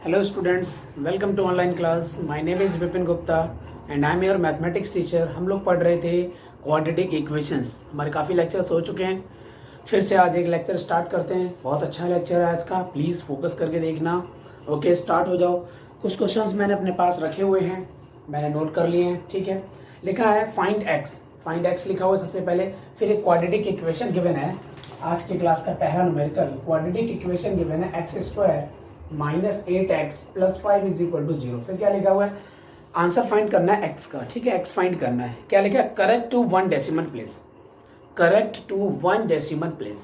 Hello students, welcome to online class. My name is Vipin Gupta and I am your mathematics teacher. हम लोग पढ़ रहे थे क्वाड्रेटिक इक्वेशंस. हमारे काफ़ी लेक्चर्स हो चुके हैं. फिर से आज एक लेक्चर स्टार्ट करते हैं. बहुत अच्छा लेक्चर है आज का. प्लीज़ फोकस करके देखना. ओके, स्टार्ट हो जाओ. कुछ क्वेश्चंस मैंने अपने पास रखे हुए हैं, मैंने नोट कर लिए हैं. ठीक है, लिखा है फाइंड एक्स लिखा हुआ है सबसे पहले. फिर एक क्वाड्रेटिक इक्वेशन गिवन है. आज की क्लास का पहला न्यूमेरिकल क्वाड्रेटिक इक्वेशन गिवन है x square minus 8x plus 5 is equal to 0. फिर क्या लिखा हुआ है, आंसर फाइंड करना है एक्स का. ठीक है, एक्स फाइंड करना है. क्या लिखा है, correct to one decimal place. Correct to one decimal place.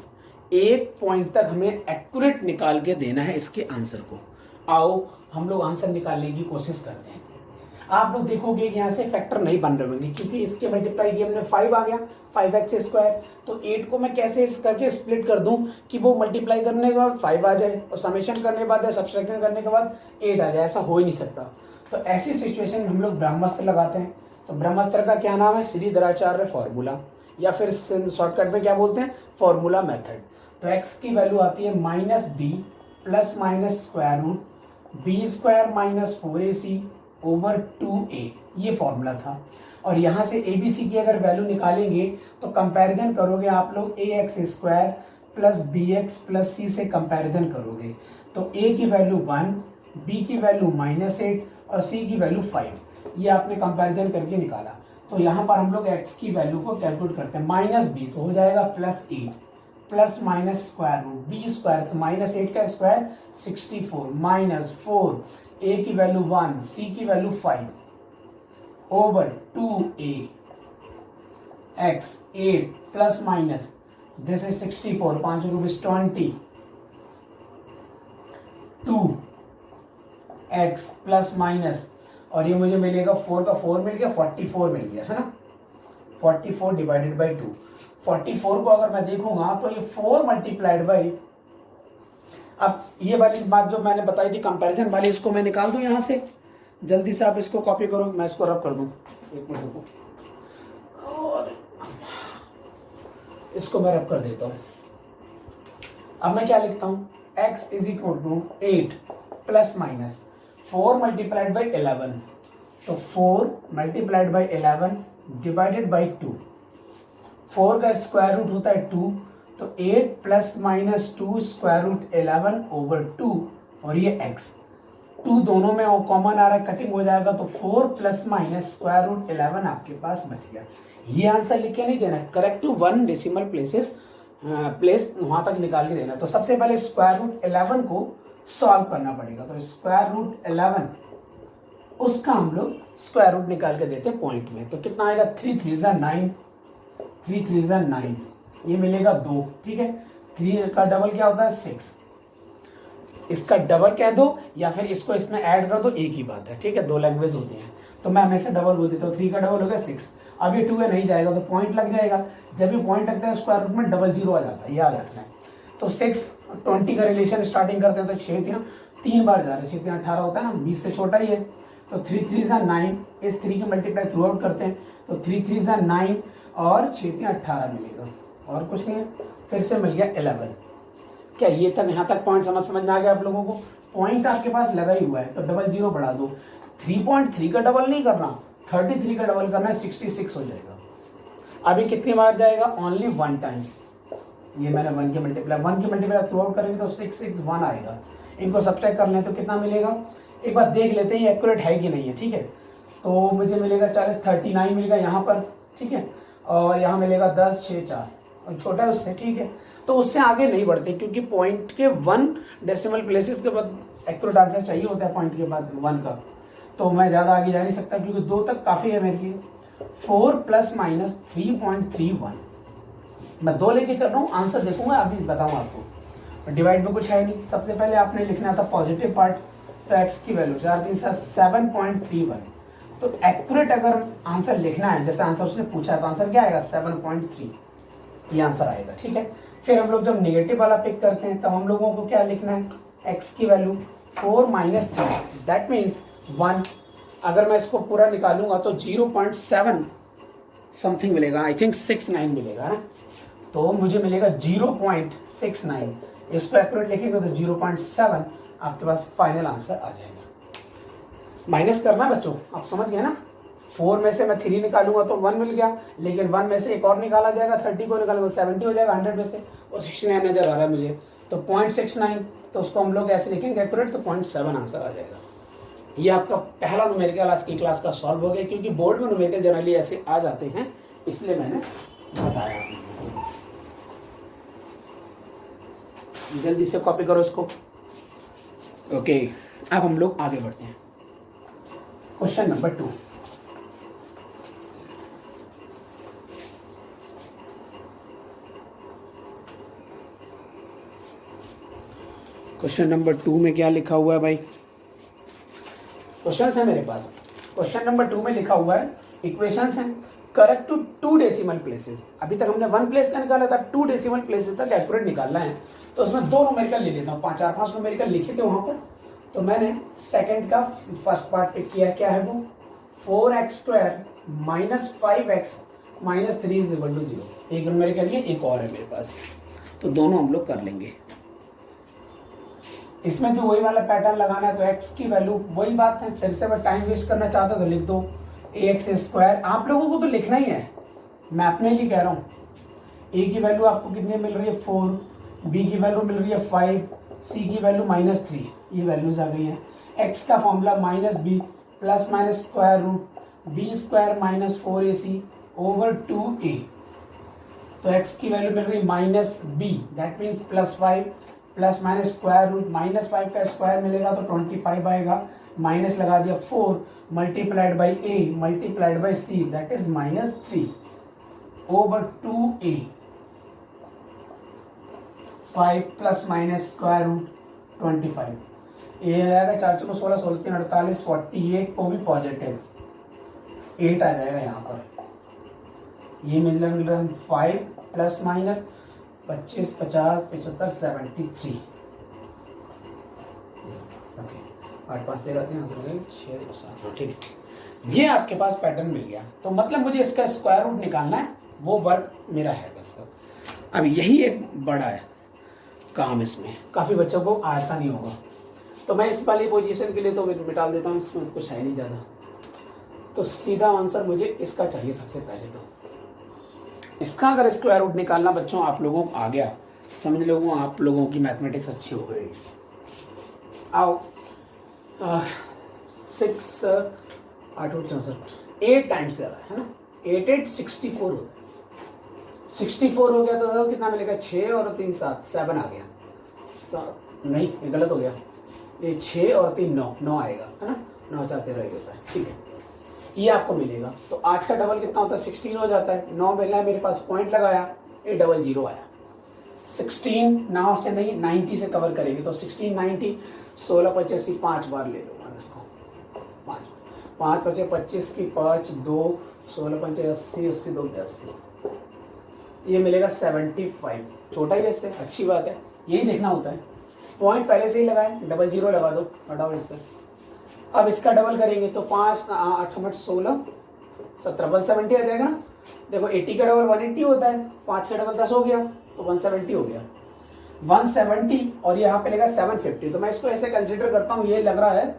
एक पॉइंट तक हमें एक्यूरेट निकाल के देना है इसके आंसर को. आओ हम लोग आंसर निकालने की कोशिश करते हैं. आप लोग देखोगे कि यहाँ से फैक्टर नहीं बन रहे होंगे क्योंकि इसके मल्टीप्लाई किए हमने 5 आ गया, 5x स्क्वायर. तो 8 को मैं कैसे करके स्प्लिट कर दूं कि वो मल्टीप्लाई करने के बाद 5 आ जाए और समेशन करने के बाद या सब्सट्रैक्शन करने के बाद 8 आ जाए. ऐसा हो ही नहीं सकता. तो ऐसी सिचुएशन में हम लोग ब्रह्मास्त्र लगाते हैं. तो ब्रह्मास्त्र का क्या नाम है, श्रीधराचार्य फॉर्मूला, या फिर शॉर्टकट में क्या बोलते हैं, फॉर्मूला मेथड. तो x की वैल्यू आती है minus b plus minus square root b square minus 4ac over 2a. ये फॉर्मूला था. और यहाँ से abc की अगर वैल्यू निकालेंगे तो कंपैरिजन करोगे आप लोग ax square plus bx plus c से कंपैरिजन करोगे तो a की वैल्यू 1, b की वैल्यू -8 और c की वैल्यू 5. ये आपने कंपैरिजन करके निकाला. तो यहाँ पर हम लोग x की वैल्यू को कैलकुलेट करते हैं. माइनस बी तो हो जाएगा plus 8 plus minus square root b square तो -8 का स्क्वायर 64 माइनस 4, a की वैल्यू 1, c की value 5 over 2a x 8 plus minus this is 64, 5 rupees 20 2 x plus minus और ये मुझे मिलेगा 4 का 4 मिल गया, 44 मिल गया है ना. 44 डिवाइडेड बाई 2. 44 को अगर मैं देखूंगा तो ये 4 मल्टीप्लाइड बाई, अब ये वाली बात जो मैंने बताई थी कंपैरिजन वाली, इसको मैं निकाल दूं यहां से. जल्दी से आप इसको कॉपी करो, मैं इसको रब कर दूं. एक मिनट रुको और इसको मैं रब कर देता हूं. अब मैं क्या लिखता हूं, x is equal to 8 plus minus 4 multiplied by 11. तो 4 मल्टीप्लाइड बाई 11 डिवाइडेड बाई 2. 4 का स्क्वायर रूट होता है 2, तो 8 plus minus 2 square root 11 over 2 और ये x 2 दोनों में कॉमन आ रहा है, कटिंग हो जाएगा तो 4 प्लस माइनस स्क्वायर रूट 11 आपके पास बच गया. ये आंसर लिख के नहीं देना, correct to one decimal place वहां तक निकाल के देना. तो सबसे पहले स्क्वायर रूट 11 को सॉल्व करना पड़ेगा. तो स्क्वायर रूट 11 उसका हम लोग स्क्वायर रूट निकाल के देते हैं पॉइंट में. तो कितना आएगा, 3 3 जा 9, 3 3 जा 9, ये मिलेगा 2. ठीक है, 3 का डबल क्या होता है 6. इसका डबल कह दो या फिर इसको इसमें ऐड कर दो, एक ही बात है. ठीक है, दो लैंग्वेज होती हैं तो मैं हमेशा डबल बोल देता हूँ. 3 का डबल हो गया 6. अब ये 2 है, नहीं जाएगा तो पॉइंट लग जाएगा. जब भी पॉइंट लगता है स्क्वायर रूट में डबल जीरो आ जाता है, याद रखना है. तो 6 20 का रिलेशन स्टार्टिंग करते हैं तो 6 3 बार जा रहे हैं, 6 18 होता है ना, 20 से छोटा ही है. तो 3 3 जा 9, इस 3 की मल्टीप्लाई थ्रू आउट करते हैं तो 3 3 जा 9 और 6 18 मिलेगा और कुछ नहीं है. फिर से मिल गया 11. क्या ये तक यहाँ तक पॉइंट समझ में आ गया आप लोगों को. पॉइंट आपके पास लगा ही हुआ है तो डबल जीरो बढ़ा दो. 3.3 का डबल नहीं करना, 33 का डबल करना है, 66 हो जाएगा. अभी कितनी बार जाएगा, ओनली 1 टाइम्स. ये मैंने 1 की मल्टीप्लाई थ्रू आउट करेंगे तो 6 6 1 आएगा. इनको सब्सट्रैक्ट कर लें तो कितना मिलेगा, एक बार देख लेते हैं एक्यूरेट है कि नहीं है. ठीक है, तो मुझे मिलेगा 40 39 मिलेगा यहाँ पर. ठीक है, और यहाँ मिलेगा 10 6 4 और छोटा है उससे. ठीक है, तो उससे आगे नहीं बढ़ते क्योंकि पॉइंट के 1 डेसिमल प्लेसेस के बाद एक्यूरेट आंसर चाहिए होता है पॉइंट के बाद 1 का. तो मैं ज़्यादा आगे जा नहीं सकता क्योंकि 2 तक काफ़ी है मेरे लिए. 4 प्लस माइनस 3.31 मैं 2 लेके चल रहा हूँ. आंसर देखूंगा अभी बताऊँ आपको. डिवाइड में कुछ है नहीं. सबसे पहले आपने लिखना था पॉजिटिव पार्ट. तो x की वैल्यू 4 3 7.31. तो एक्यूरेट अगर आंसर लिखना है, जैसे आंसर उसने पूछा तो आंसर क्या आएगा 7.3, ये आंसर आएगा. ठीक है, फिर हम लोग जब नेगेटिव वाला पिक करते हैं तब हम लोगों को क्या लिखना है, x की वैल्यू 4 माइनस 3 दैट मीन्स 1. अगर मैं इसको पूरा निकालूंगा तो 0.7 समथिंग मिलेगा, आई थिंक 69 मिलेगा ना. तो मुझे मिलेगा 0.69. इसको एक्यूरेट लिखेंगे तो 0.7 आपके पास फाइनल आंसर आ जाएगा। माइनस करना बच्चों, आप समझ गए ना। 4 में से मैं 3 निकालूंगा तो 1 मिल गया, लेकिन 1 में से एक और निकाला जाएगा, 30 को निकालूंगा 70 हो जाएगा 100 में से, वो 69 नजर आ रहा है मुझे, तो 0.69, तो उसको हम लोग ऐसे लिखेंगे एक्यूरेट, तो 0.7 आंसर आ जाएगा। ये आपका पहला न्यूमेरिकल आज की क्लास का सॉल्व हो गया, क्योंकि बोर्ड में न्यूमेरिकल जनरली ऐसे आ जाते हैं, इसलिए मैंने बताया। जल्दी से कॉपी करो इसको। ओके, अब हम लोग आगे बढ़ते हैं। Question number 2। क्वेश्चन नंबर 2 में क्या लिखा हुआ है भाई? क्वेश्चन है मेरे पास। क्वेश्चन नंबर 2 में लिखा हुआ है इक्वेशंस हैं, करेक्ट टू 2 डेसिमल प्लेसेस। अभी तक हमने 1 प्लेस का निकाला था, 2 डेसिमल प्लेसेस तक एक्यूरेट निकालना है, तो उसमें 2 न्यूमेरिकल ले लेता हूँ। 4-5 न्यूमेरिकल लिखे थे वहां पर, तो मैंने सेकंड का फर्स्ट पार्ट पिक किया। क्या है वो? 4x² minus 5x minus 3 is equal to 0। एक न्यूमेरिकल ये, एक और है मेरे पास, तो दोनों हम लोग कर लेंगे। इसमें भी वही वाला पैटर्न लगाना है, तो x की वैल्यू वही बात है, फिर से मैं टाइम वेस्ट करना चाहता तो लिख दो ax²। आप लोगों को तो लिखना ही है, मैं अपने लिए कह रहा हूँ। a की वैल्यू आपको कितनी मिल रही है? 4, b की वैल्यू मिल रही है 5, c की वैल्यू -3, ये वैल्यूज आ गई है। x का formula -b plus minus square root b² minus 4ac over 2a। तो x की वैल्यू मिल रही -b, that means +5 plus minus square root -5 का स्क्वायर मिलेगा तो 25 आएगा, माइनस लगा दिया 4 multiplied by a multiplied by c, that is -3 over 2a। 5 plus minus square root 25, ये आएगा 4 चौको 16, 16 3 48, 48 को भी पॉजिटिव 8 आ जाएगा यहाँ पर। ये मिल रहा है 5 प्लस माइनस 25 50 75 73। ओके, 8 5 13 3 6 7, ठीक है। ये आपके पास पैटर्न मिल गया, तो मतलब मुझे इसका स्क्वायर रूट निकालना है, वो वर्क मेरा है बस। अब यही एक बड़ा है काम, इसमें काफी बच्चों को आता नहीं होगा, तो मैं इस वाली पोजीशन के लिए तो मिटा देता हूँ, इसमें कुछ है नहीं ज़्यादा। तो सीधा आंसर मुझे इसका चाहिए सबसे पहले। तो इसका अगर स्क्वायर रूट निकालना बच्चों आप लोगों को आ गया, समझ लो आप लोगों की मैथमेटिक्स अच्छी हो गई। आओ 6 8 64 8 टाइम्स है ना, 8 8 64 होता है। 64 हो गया तो कितना मिलेगा? 6 और 3 7, 7 आ गया। 7 नहीं, ये गलत हो गया, ये 6 और 3 9, 9 आएगा, है ना, 9 4 13 होता है, ठीक है, ये आपको मिलेगा। तो 8 का डबल कितना होता है? 16 हो जाता है। 9 मिलना है मेरे पास, पॉइंट लगाया, ये 00 आया। 16 9 से नहीं 90 से कवर करेंगे, तो 16 90 16 85 5 बार ले लो इसको, 5 5 25 की 5 2 16 5 80 80 2 80, ये मिलेगा 75। छोटा ही इससे, अच्छी बात है, यही देखना होता है। पॉइंट पहले से ही लगाए, 00 लगा दो, हटाओ इससे। अब इसका डबल करेंगे तो 5 8 16 17 170 आ जाएगा ना। देखो 80 का डबल 180 होता है, 5 का डबल 10 हो गया, तो 170 हो गया। 170 और यहाँ पे लेगा 750, तो मैं इसको ऐसे कंसिडर करता हूँ, ये लग रहा है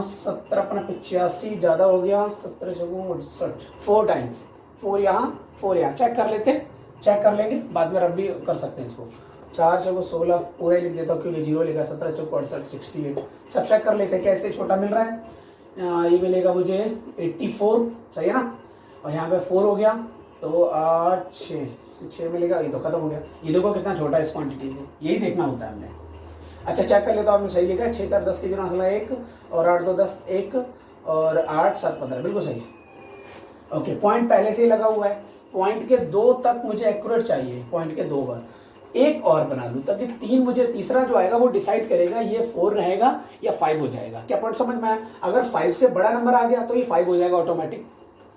17 अपना 85 ज्यादा हो गया, 17 68 4 टाइम्स, 4 यहाँ 4 यहाँ, चेक कर लेते, चेक कर लेंगे, बाद में रब भी कर सकते हैं इसको। 4 चौको 16 पूरा ही लिख देता हूँ क्योंकि 0 लिखा, 17 चौको 68 68, सब चेक कर लेते हैं कैसे छोटा मिल रहा है। ये मिलेगा मुझे 84, सही है ना, और यहाँ पे 4 हो गया, तो 8 6 मिलेगा, ये तो खत्म हो गया। ये देखो कितना छोटा है इस क्वांटिटी से, यही देखना होता है हमने। अच्छा चेक कर लेता हूँ, आपने सही लिखा है, 6 4 10 की 1 और 8 2 10 1 और 8 7 15, बिल्कुल सही। ओके, पॉइंट पहले से ही लगा हुआ है, पॉइंट के 2 तक मुझे एक्यूरेट चाहिए, पॉइंट के 2 बार एक और बना लूं ताकि 3 मुझे तीसरा जो आएगा वो डिसाइड करेगा ये 4 रहेगा या 5 हो जाएगा। क्या पॉइंट समझ में आया? अगर 5 से बड़ा नंबर आ गया तो ये 5 हो जाएगा ऑटोमेटिक,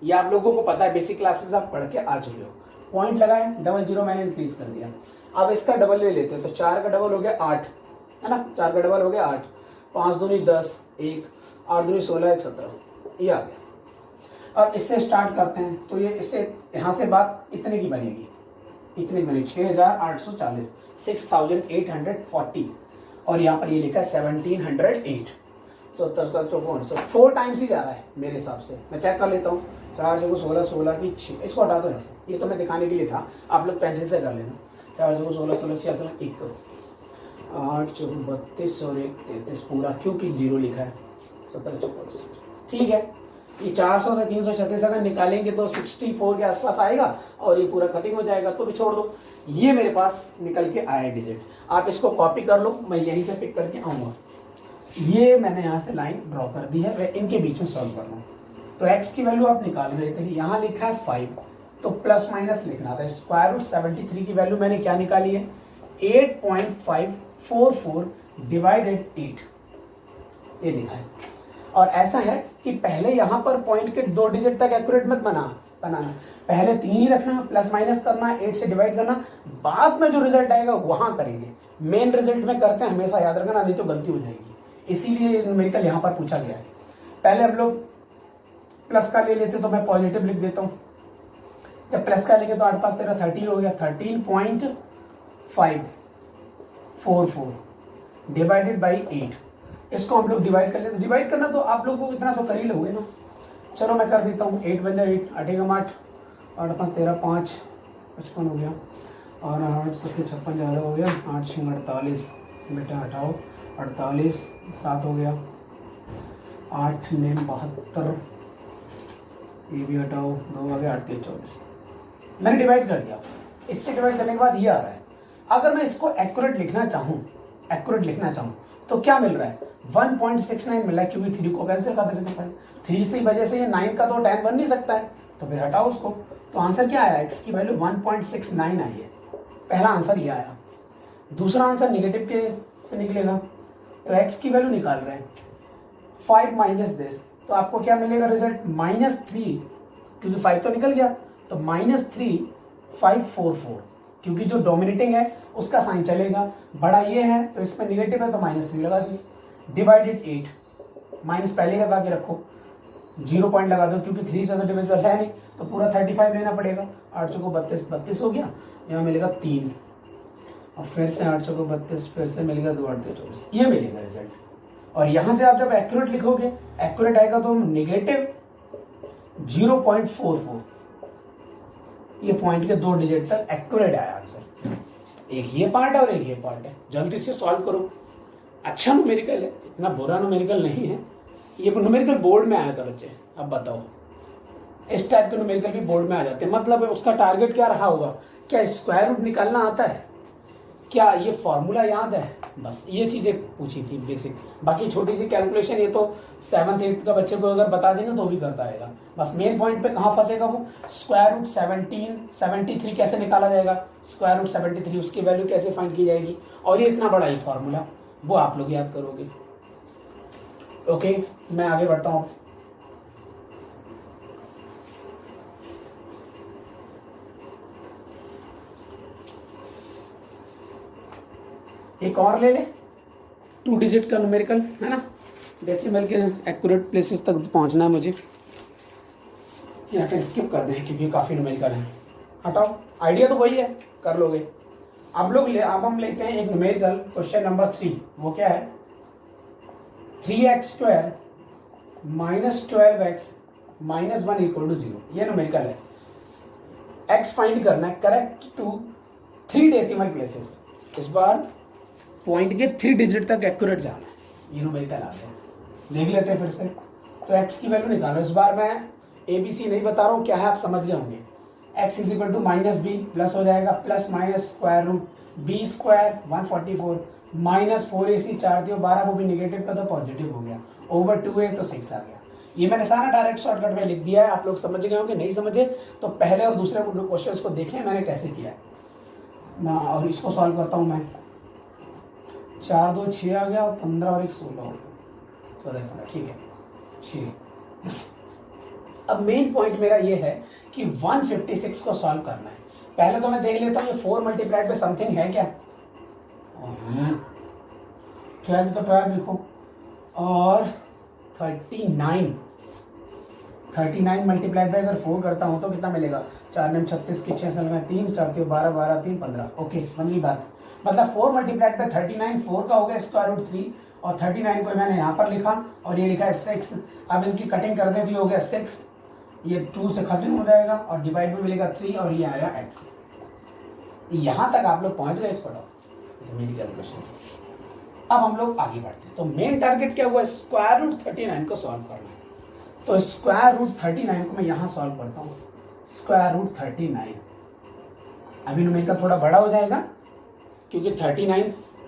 ये आप लोगों को पता है, बेसिक क्लासेस आप पढ़ के आ चुके हो। पॉइंट लगाए, 00 मैंने इंक्रीज कर दिया। अब इसका डबल ले लेते हैं, तो 4 का डबल हो गया 8, है ना, 4 का डबल हो गया 8, 5 दूनी 10 1 8 दूनी 16 1 17, ये आ गया। अब इससे स्टार्ट करते हैं, तो ये इससे यहाँ से बात इतने की बनेगी, इतने बने 6840, 6840, और यहाँ पर ये लिखा है 1708। 4 टाइम्स ही जा रहा है मेरे हिसाब से। मैं चेक कर लेता हूँ। 4 जगह 16, 16 की 6, इसको हटा दो यहाँ से, ये तो मैं दिखाने के लिए था, आप लोग पेंसिल से कर लेना। 4 जगह 16, 16 6 1 करो, 8 चौक 32 और 1 33 पूरा, क्योंकि 0 लिखा है। 17 चौक, ठीक है। ये 400 से 336 अगर निकालेंगे तो 64 के आसपास आएगा और ये पूरा कटिंग हो जाएगा, तो भी छोड़ दो। ये मेरे पास निकल के आया डिजिट, आप इसको कॉपी कर लो, मैं यहीं से पिक करके आऊँगा। ये मैंने यहाँ से लाइन ड्रॉ कर दी है, मैं इनके बीच में सॉल्व कर रहा हूँ। तो x की वैल्यू आप निकाल रहे थे, यहाँ लिखा है 5, तो प्लस माइनस लिखना था। स्क्वायर रूट 73 की वैल्यू मैंने क्या निकाली है, 8.544 डिवाइडेड 8, ये लिखा है। और ऐसा है कि पहले यहाँ पर पॉइंट के 2 डिजिट तक एक्यूरेट मत बनाना, पहले 3 ही रखना, प्लस माइनस करना, 8 से डिवाइड करना, बाद में जो रिजल्ट आएगा वहां करेंगे। मेन रिजल्ट में करते हैं, हमेशा याद रखना, नहीं तो गलती हो जाएगी। इसीलिए न्यूमेरिकल यहाँ पर पूछा गया है। पहले हम लोग प्लस का ले लेते, तो मैं पॉजिटिव लिख देता हूँ। जब प्लस का लेंगे तो 8 पास 13 13 हो गया, 13.544 डिवाइडेड बाई 8। इसको हम लोग डिवाइड कर लेते, डिवाइड करना तो आप लोगों को इतना तो कर ही लोगे ना। चलो मैं कर देता हूँ, 8 बन जाए 8, 8 एकम 8, 8 5 13 5 55 हो गया, और 8 7 56 ज़्यादा हो गया, 8 6 48, बेटा हटाओ, 48 7 हो गया, 8 9 72, ये भी हटाओ, 2 आ गया, 8 3 24। मैंने डिवाइड कर दिया। इससे डिवाइड करने के बाद ये आ रहा है। अगर मैं इसको एक्यूरेट लिखना चाहूँ तो क्या मिल रहा है, 1.69 मिला है, क्योंकि 3 को कैंसिल कर देते हैं। 3 से वजह से ये 9 का तो 10 बन नहीं सकता है, तो फिर हटाओ उसको। तो आंसर क्या आया, x की वैल्यू 1.69 आई है। पहला आंसर ये आया। दूसरा आंसर निगेटिव के से निकलेगा, तो x की वैल्यू निकाल रहे हैं 5 माइनस दिस, तो आपको क्या मिलेगा रिजल्ट, -3, क्योंकि 5 तो निकल गया, तो -3544, क्योंकि जो डोमिनेटिंग है उसका साइन चलेगा, बड़ा ये है तो इसमें निगेटिव है तो -3 लगा दी, डिवाइडेड 8, माइनस पहले लगा के रखो, 0 पॉइंट लगा दो, क्योंकि 3 से तो डिविजिबल है नहीं, तो पूरा 35 लेना पड़ेगा। 8 को 32 32 हो गया, यहाँ मिलेगा 3, और फिर से 8 को 32, फिर से मिलेगा 2 8 24, ये मिलेगा रिजल्ट। और यहाँ से आप जब एक्यूरेट लिखोगे, एक्यूरेट आएगा तो -0.44, ये पॉइंट के 2 डिजिट तक एक्यूरेट आया आंसर। एक ये पार्ट है और एक ये पार्ट है, जल्दी से सॉल्व करो। अच्छा न्यूमेरिकल है, इतना बुरा न्यूमेरिकल नहीं है। ये न्यूमेरिकल बोर्ड में आया था बच्चे, अब बताओ, इस टाइप के न्यूमेरिकल भी बोर्ड में आ जाते हैं। मतलब उसका टारगेट क्या रहा होगा, क्या स्क्वायर रूट निकालना आता है, क्या ये फॉर्मूला याद है, बस ये चीजें पूछी थी बेसिक। बाकी छोटी सी कैलकुलेशन ये तो 7th 8th का बच्चे को अगर बता देंगे तो भी करता आएगा। बस मेन पॉइंट पे कहाँ फंसेगा वो, स्क्वायर रूट 73 कैसे निकाला जाएगा, स्क्वायर रूट 73 उसकी वैल्यू कैसे फाइंड की जाएगी, और ये इतना बड़ा ही फॉर्मूला, वो आप लोग याद करोगे। ओके, मैं आगे बढ़ता हूँ। एक और ले ले, 2 डिजिट का न्यूमेरिकल है ना, डेसिमल के एक्यूरेट प्लेसेस तक पहुंचना है मुझे, या फिर स्किप कर दें क्योंकि काफ़ी न्यूमेरिकल है। हटाओ, आइडिया तो वही है, कर लोगे। अब हम लेते हैं एक न्यूमेरिकल क्वेश्चन नंबर 3। वो क्या है, 3x² - 12x - 1 = 0। ये न्यूमेरिकल है। x फाइंड करना है करेक्ट टू 3 डेसिमल प्लेसेस। इस बार पॉइंट के 3 डिजिट तक एक्यूरेट जाना है, ये न्यूमेरिकल आ गया। देख लेते हैं फिर से। तो x की वैल्यू निकालो। इस बार मैं ABC नहीं बता रहा हूँ, क्या है आप समझ गए होंगे। x = -b, प्लस हो जाएगा, plus minus square root b² 144 minus 4ac 4 दियो 12, वो भी निगेटिव का तो पॉजिटिव हो गया, ओवर 2a तो 6 आ गया। ये मैंने सारा डायरेक्ट शॉर्टकट में लिख दिया है, आप लोग समझ गए होंगे। नहीं समझे तो पहले और दूसरे क्वेश्चन को देखें मैंने कैसे किया है। और इसको सॉल्व करता हूँ मैं। 4 2 6 आ गया, और 15 और 1 16 हो गया, 14 15, ठीक है 6। अब मेन पॉइंट मेरा ये है कि 156 को सॉल्व करना है। पहले तो मैं देख लेता हूँ ये 4 मल्टीप्लाइड पे समथिंग है क्या। 12 तो 12 लिखो, और 39 मल्टीप्लाइड बाय अगर 4 करता हूँ तो कितना मिलेगा, 4 9 36 की 6 से लगाए 3 4 3 12 12 3 15। ओके बन गई बात। मतलब 4 मल्टीप्लाइड बाय 39, 4 का हो गया स्क्वायर रूट 3 और 39 को मैंने यहाँ पर लिखा और ये लिखा है 6। अब इनकी कटिंग कर दें तो ये हो गया 6, ये 2 से खत्म हो जाएगा और डिवाइड में मिलेगा 3 और ये आएगा x। यहां तक आप लोग पहुंच गए इस पर, तो मेरी कैलकुलेशन। अब हम लोग आगे बढ़ते हैं। तो मेन टारगेट क्या हुआ, स्क्वायर रूट 39 को सॉल्व करना है। तो स्क्वायर रूट 39 को मैं यहां सॉल्व करता हूं। स्क्वायर रूट 39 अभी न्यूमेरिकल थोड़ा बड़ा हो जाएगा क्योंकि 39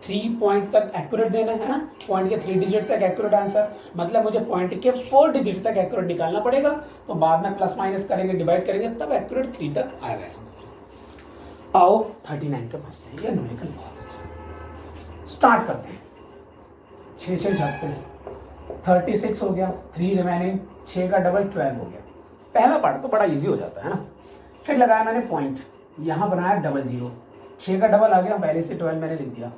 3 पॉइंट तक एक्यूरेट देना है ना, पॉइंट के 3 डिजिट तक एक्यूरेट आंसर, मतलब मुझे पॉइंट के 4 डिजिट तक एक्यूरेट निकालना पड़ेगा। तो बाद में प्लस माइनस करेंगे, डिवाइड करेंगे, तब एक्यूरेट 3 तक आएगा। आओ 39 के पास ये न्यूमेरिकल बहुत अच्छा। स्टार्ट करते हैं। 6 6 36 36 हो गया, 3 रिमेनिंग, 6 का डबल 12 हो गया। पहला पार्ट तो बड़ा इजी हो जाता है ना। फिर लगाया मैंने पॉइंट, यहां बनाया 00, 6 का डबल आ गया, पहले से 12 मैंने लिख दिया।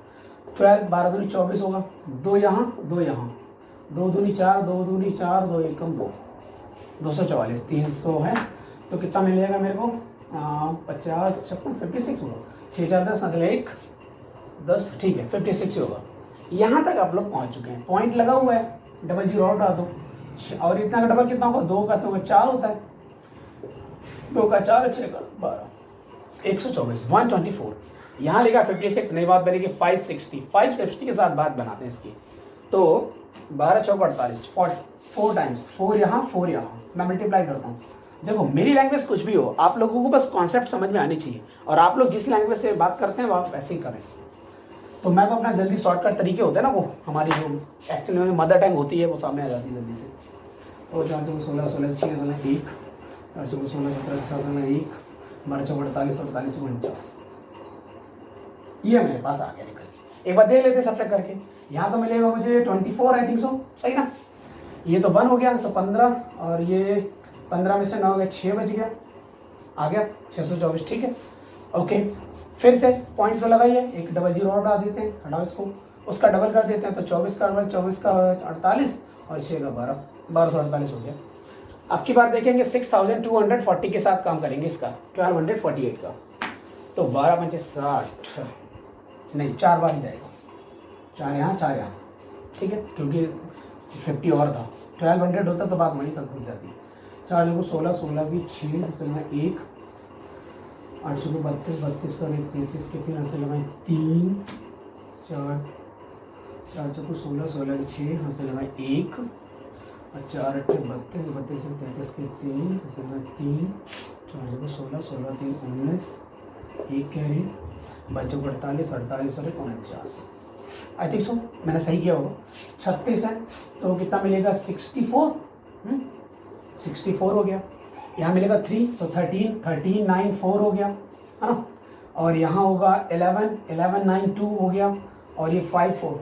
12 12 दूनी 24 होगा, 2 यहाँ 2 यहाँ, 2 दूनी 4 2 दूनी 4 2 एकम 2, 244 300 है। तो कितना मिलेगा मेरे को, 50 56 56 होगा, 6 4 10 मतलब 1 10, ठीक है 56 होगा। यहाँ तक आप लोग पहुंच चुके हैं। पॉइंट लगा हुआ है, 00 और डाल दो, और इतना का डबल कितना होगा, 2 का तो 4 होता है, 2 का 4 6 का 12, 124 124। यहाँ लिखा 56, नई बात बनेगी 560, 560 के साथ बात बनाते हैं इसकी। तो 12 चौक 48, 4 टाइम्स, 4 यहाँ 4 यहाँ, मैं मल्टीप्लाई करता हूँ। देखो मेरी लैंग्वेज कुछ भी हो, आप लोगों को बस कॉन्सेप्ट समझ में आनी चाहिए, और आप लोग जिस लैंग्वेज से बात करते हैं वो आप वैसे ही करें। तो मैं तो अपना जल्दी शॉर्टकट तरीके होते हैं ना, वो हमारी जो एक्चुअली में मदर टंग होती है वो सामने आ जाती है जल्दी से। तो 4 2 16 16 6 16 1, 4 2 16 17 17 1, 12 चौक 48 48 49, ये मेरे पास आ गया निकल के। एक बार देख लेते सब चेक करके। यहाँ तो मिलेगा मुझे 24 आई थिंक सो, सही ना। ये तो 1 हो गया, तो 15, और ये 15 में से 9 हो गया, 6 बच गया, आ गया 624, ठीक है। ओके फिर से पॉइंट तो लगाइए, एक 00 और डाल देते हैं, हटाओ इसको, उसका डबल कर देते हैं। तो 24 का 48 और 6 का 12, 1248 हो गया। अब की बार देखेंगे 6240 के साथ काम करेंगे इसका, 1248 का। तो 12 पंचे 60, नहीं 4 बार ही जाएगा, 4 यहाँ 4 यहाँ, ठीक है, क्योंकि 50 और था। 1200 होता तो बात वहीं तक रुक जाती। 4 को 16 16 भी 6 असल में 1, 8 को 32 32 और 1 33 के 3 असल में 3 4 4 को 16 16 के 6 असल में 1 और 4 8 32 32 और 33 के 3 असल में 3 4 को 16 16 3 19, 1 कैरी, बच्चों को 48 48 और 49, आई थिंक सो मैंने सही किया होगा। 36 है तो कितना मिलेगा, 64, 64 हो गया। यहाँ मिलेगा 3 तो 13 13 9 4 हो गया, है ना। और यहाँ होगा 11 11 9 2 हो गया, और ये 5 4,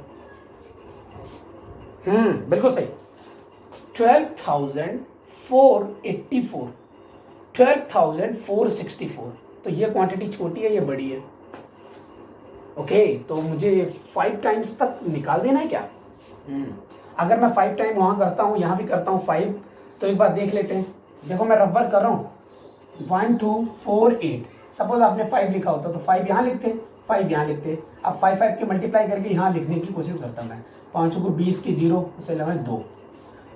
बिल्कुल सही। 12,484, 12,464। तो ये क्वांटिटी छोटी है, ये बड़ी है। ओके तो मुझे 5 टाइम्स तक निकाल देना है क्या? अगर मैं 5 टाइम वहां करता हूँ, यहाँ भी करता हूँ 5, तो एक बार देख लेते हैं। देखो मैं रबर कर रहा हूँ, 1 2 4 8। सपोज आपने 5 लिखा होता तो 5 यहाँ लिखते, 5 यहाँ लिखते। अब 5 5 के मल्टीप्लाई करके यहाँ लिखने की कोशिश करता मैं। 5 को 20 के 0 से लगाए 2,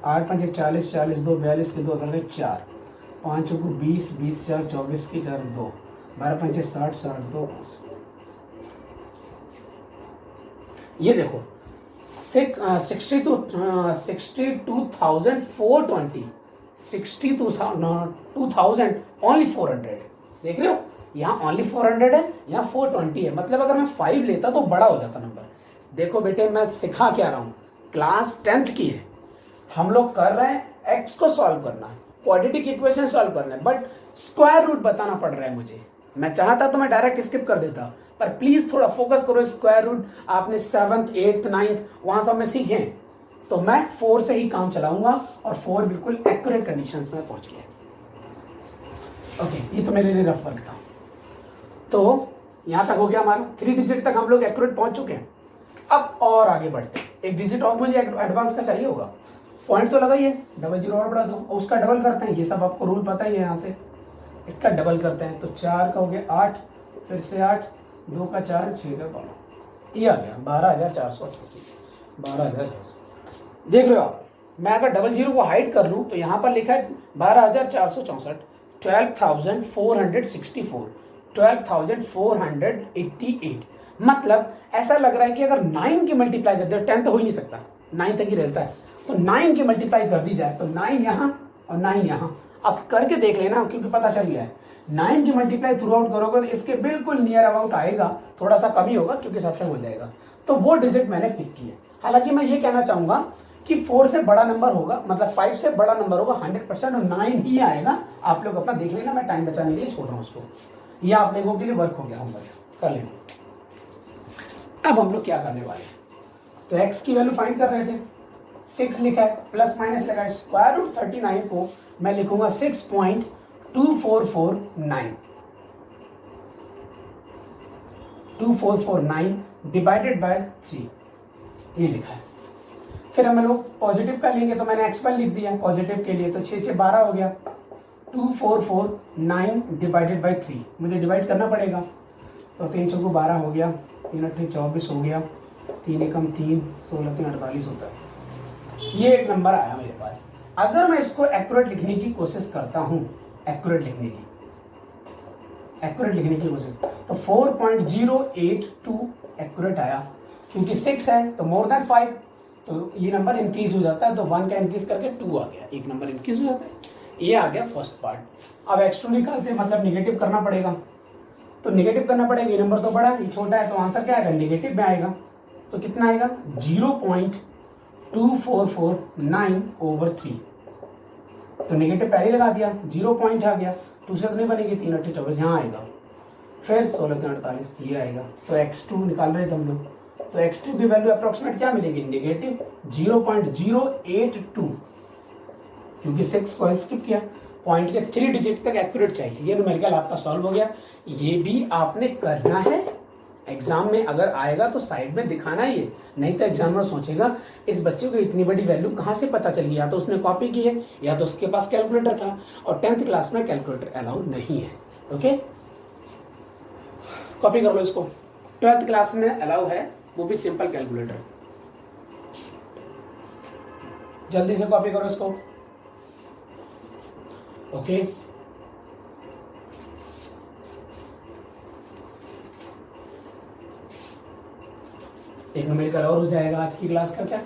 8 5 40 40 2 42 के 2 लगाए 4, 5 को 20 20 4 24 के 4 2, 12 5 60 60 2। ये देखो 62,420, 62,000 ओनली 400। देख रहे हो, यहाँ ओनली 400 है, यहाँ 420 है। मतलब अगर मैं 5 लेता तो बड़ा हो जाता नंबर। देखो बेटे मैं सिखा क्या रहा हूँ, क्लास 10th की है, हम लोग कर रहे हैं x को सॉल्व करना है, क्वाड्रेटिक इक्वेशन सॉल्व करना है, बट स्क्वायर रूट बताना पड़ रहा है मुझे। मैं चाहता तो मैं डायरेक्ट स्किप कर देता, पर प्लीज थोड़ा फोकस करो। स्क्वायर रूट आपने 7th 8th 9th वहां सब में सीखे, तो मैं 4 से ही काम चलाऊंगा, और 4 बिल्कुल एक्यूरेट कंडीशंस में पहुंच गया। ओके ये तो मेरे लिए रफ वर्क था। तो यहां तक हो गया हमारा, 3 डिजिट तक हम लोग एक्यूरेट पहुंच चुके हैं। अब और आगे बढ़ते हैं, एक डिजिट और मुझे एडवांस का चाहिए होगा। पॉइंट तो लगाइए, 00 और बढ़ा दो, और उसका डबल करते हैं। ये सब आपको रूल पता ही है यहाँ से, इसका डबल करते हैं, तो 4 का हो गया 8, फिर से 8, 2 का 4, 6 का 12, ये आ गया 12,488, 12,400। देख रहे हो आप, मैं अगर डबल जीरो को हाइड कर लूँ तो यहाँ पर लिखा है 12,464, 12,464, 12,488। मतलब ऐसा लग रहा है कि अगर 9 की मल्टीप्लाई कर दे, 10 तो हो ही नहीं सकता, 9 तक ही रहता है, तो 9 की मल्टीप्लाई कर दी जाए तो 9 यहाँ और 9 यहाँ। अब करके देख लेना, क्योंकि पता चल गया है 9 की मल्टीप्लाई थ्रू आउट करोगे तो इसके बिल्कुल नियर अबाउट आएगा, थोड़ा सा कम ही होगा क्योंकि सब्ट्रैक्ट हो जाएगा। तो वो डिजिट मैंने पिक की है। हालांकि मैं ये कहना चाहूंगा कि 4 से बड़ा नंबर होगा, मतलब 5 से बड़ा नंबर होगा 100%, और 9 ही आएगा। आप लोग अपना देख लेना, मैं टाइम बचाने के लिए छोड़ रहा हूँ उसको। ये आप लोगों के लिए वर्क हो गया, होमवर्क कर लेना। अब हम लोग क्या करने वाले हैं, तो x की वैल्यू फाइंड कर रहे थे, 6 लिखा है, प्लस माइनस लगा है, स्क्वायर रूट 39 को मैं लिखूंगा 6.2449, 2449 डिवाइडेड बाय 3, ये लिखा है। फिर हम लोग पॉजिटिव का लेंगे, तो मैंने x1 लिख दिया पॉजिटिव के लिए, तो 6 से 12 हो गया, 2449 डिवाइडेड बाय 3, मुझे डिवाइड करना पड़ेगा, तो 3 चौको 12 हो गया, 3 अट्ठे 24 हो गया, 3 एकम 3, 16 3 48 होता है। ये एक नंबर आया मेरे पास। अगर मैं इसको एक्यूरेट लिखने की कोशिश करता हूं, एक्यूरेट लिखने की कोशिश, तो 4.082 एक्यूरेट आया, क्योंकि 6 है तो मोर देन 5, तो ये नंबर इंक्रीज हो जाता है, तो 1 का इंक्रीज करके 2 आ गया, एक नंबर इंक्रीज हो जाता है। ये आ गया फर्स्ट पार्ट। अब x2 निकालते हैं, मतलब निगेटिव करना पड़ेगा, तो निगेटिव करना पड़ेगा, ये नंबर तो बड़ा है, ये छोटा है, तो आंसर क्या आएगा, निगेटिव में आएगा, तो कितना आएगा 0.2449 ओवर 3, तो निगेटिव पहले लगा दिया, 0 पॉइंट आ गया, 2 से तो नहीं बनेगी, 3 अट्ठे 24 यहाँ आएगा, फिर 16 3 48 ये आएगा। तो x2 निकाल रहे थे हम लोग, तो x2 की वैल्यू अप्रोक्सीमेट क्या मिलेगी, निगेटिव 0.082, क्योंकि 6 को स्किप किया, पॉइंट के 3 डिजिट तक एक्यूरेट चाहिए। ये न्यूमेरिकल आपका सॉल्व हो गया। ये भी आपने करना है, एग्जाम में अगर आएगा तो साइड में दिखाना ही है, नहीं तो एग्जामिनर सोचेगा इस बच्चे को इतनी बड़ी वैल्यू कहाँ से पता चल गई, या तो उसने कॉपी की है या तो उसके पास कैलकुलेटर था, और 10th क्लास में कैलकुलेटर अलाउ नहीं है। ओके, कॉपी कर लो इसको, 12th क्लास में अलाउ है, वो भी सिंपल कैलकुलेटर। जल्दी से कॉपी करो इसको। ओके, एक न्यूमेरिकल और हो जाएगा आज की क्लास का। क्या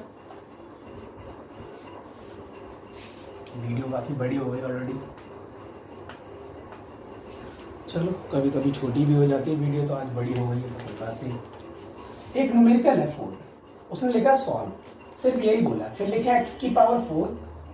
वीडियो काफी बड़ी हो गई ऑलरेडी, चलो कभी कभी छोटी भी हो जाती है वीडियो, तो आज बड़ी हो गई है, कोई बात नहीं। एक न्यूमेरिकल है 4, उसने लिखा सॉल्व, सिर्फ यही बोला, फिर लिखा x की power 4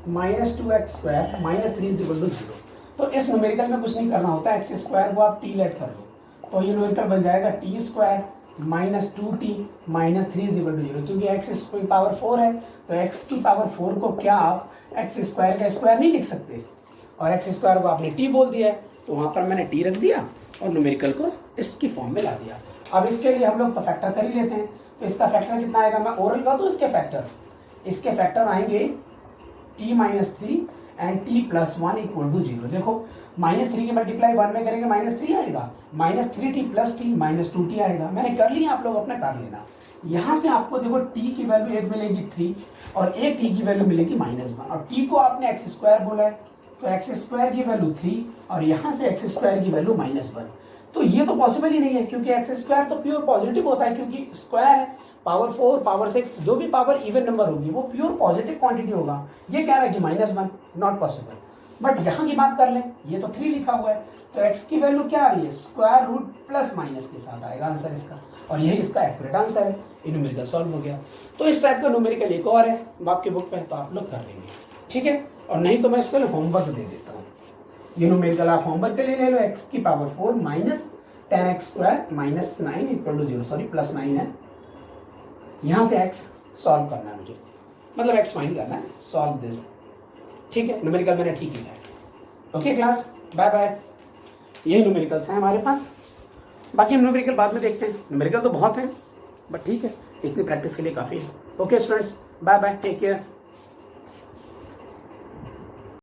minus 2x square minus 3 is equal to 0। तो इस न्यूमेरिकल में कुछ नहीं करना होता, x स्क्वायर को आप t लेट कर लो, तो ये न्यूमेरिकल बन जाएगा t square minus 2t minus 3 is equal to 0, क्योंकि x की पावर 4 है, तो x की पावर 4 को क्या आप x स्क्वायर का स्क्वायर नहीं लिख सकते, और x स्क्वायर को आपने t बोल दिया है, तो वहां पर मैंने t रख दिया और न्यूमेरिकल को इसकी फॉर्म में ला दिया। अब इसके लिए हम लोग तो फैक्टर कर ही लेते हैं, तो इसका फैक्टर कितना आएगा, मैं ओरल का दूं इसके फैक्टर आएंगे t minus 3 and t plus 1 equal to 0। देखो -3 की मल्टीप्लाई 1 में करेंगे -3 आएगा, -3t प्लस t -2t आएगा। मैंने कर लिया, आप लोग अपने कर लेना। यहां से आपको देखो t की वैल्यू एक मिलेगी 3 और एक t की वैल्यू मिलेगी -1, और t को आपने x स्क्वायर बोला है, तो x स्क्वायर की वैल्यू 3 और यहां से x स्क्वायर की वैल्यू -1। तो ये तो पॉसिबल ही नहीं है, क्योंकि x स्क्वायर तो प्योर पॉजिटिव होता है, क्योंकि स्क्वायर है, पावर 4 पावर 6 जो भी पावर इवन नंबर होगी वो प्योर पॉजिटिव क्वांटिटी होगा। ये कह रहा है कि -1, नॉट पॉसिबल। बट यहाँ की बात कर लें, ये तो 3 लिखा हुआ है, तो x की वैल्यू क्या आ रही है, स्क्वायर रूट प्लस माइनस के साथ आएगा आंसर इसका, और यही इसका एक्यूरेट आंसर है। ये न्यूमेरिकल सॉल्व हो गया। तो इस टाइप का न्यूमेरिकल एक और है आपके बुक पे, तो आप लोग कर लेंगे, ठीक है। और नहीं तो मैं इसके लिए होमवर्क दे देता हूँ। ये न्यूमेरिकल आप होमवर्क के लिए ले लो, x की power 4 minus 10x square minus 9 equal to 0, sorry plus 9 है, यहां से x सॉल्व करना है मुझे, मतलब x फाइंड करना है, सॉल्व दिस, ठीक है। न्यूमेरिकल मैंने ठीक लिखा है। Okay class, bye bye. यही न्यूमेरिकल्स हैं हमारे पास, बाकी हम न्यूमेरिकल बाद में देखते हैं। न्यूमेरिकल तो बहुत हैं, बट ठीक है, इतनी प्रैक्टिस के लिए काफी है। Okay students, bye bye, take care.